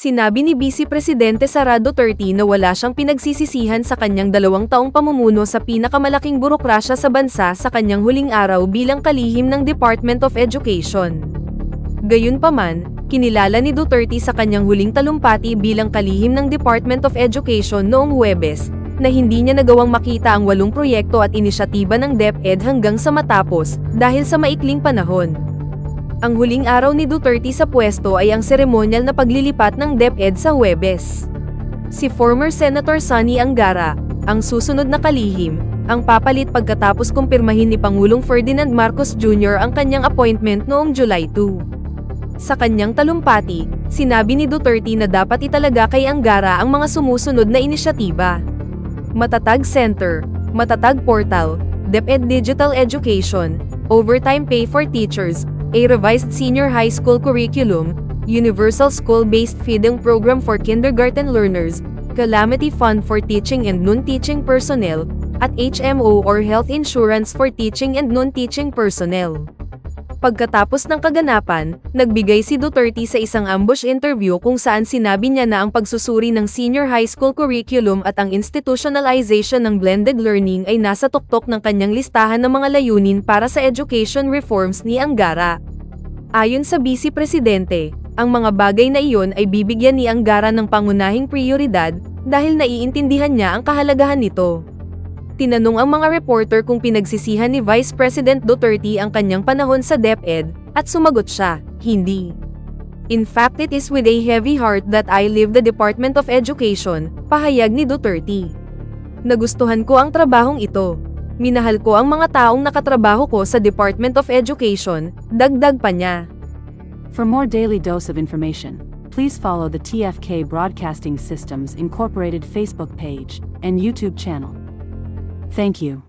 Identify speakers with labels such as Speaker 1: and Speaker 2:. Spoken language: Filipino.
Speaker 1: Sinabi ni Vice Presidente Sara Duterte na wala siyang pinagsisisihan sa kanyang 2 taong pamumuno sa pinakamalaking burokrasya sa bansa sa kanyang huling araw bilang kalihim ng Department of Education. Gayunpaman, kinilala ni Duterte sa kanyang huling talumpati bilang kalihim ng Department of Education noong Huwebes, na hindi niya nagawang makita ang 8 proyekto at inisyatiba ng DepEd hanggang sa matapos, dahil sa maikling panahon. Ang huling araw ni Duterte sa pwesto ay ang seremonyal na paglilipat ng DepEd sa Huwebes. Si former Senator Sonny Angara, ang susunod na kalihim, ang papalit pagkatapos kumpirmahin ni Pangulong Ferdinand Marcos Jr. ang kanyang appointment noong July 2. Sa kanyang talumpati, sinabi ni Duterte na dapat italaga kay Angara ang mga sumusunod na inisyatiba. Matatag Center, Matatag Portal, DepEd Digital Education, Overtime Pay for Teachers, a revised senior high school curriculum, universal school-based feeding program for kindergarten learners, calamity fund for teaching and non-teaching personnel, at HMO or health insurance for teaching and non-teaching personnel. Pagkatapos ng kaganapan, nagbigay si Duterte sa isang ambush interview kung saan sinabi niya na ang pagsusuri ng senior high school curriculum at ang institutionalization ng blended learning ay nasa tuktok ng kanyang listahan ng mga layunin para sa education reforms ni Angara. Ayon sa Vice Presidente, ang mga bagay na iyon ay bibigyan ni Angara ng pangunahing prioridad dahil naiintindihan niya ang kahalagahan nito. Tinanong ang mga reporter kung pinagsisihan ni Vice President Duterte ang kanyang panahon sa DepEd, at sumagot siya, hindi. In fact, it is with a heavy heart that I leave the Department of Education, pahayag ni Duterte. Nagustuhan ko ang trabahong ito. Minahal ko ang mga taong nakatrabaho ko sa Department of Education, dagdag pa niya.
Speaker 2: For more daily dose of information, please follow the TFK Broadcasting Systems Incorporated Facebook page and YouTube channel. Thank you.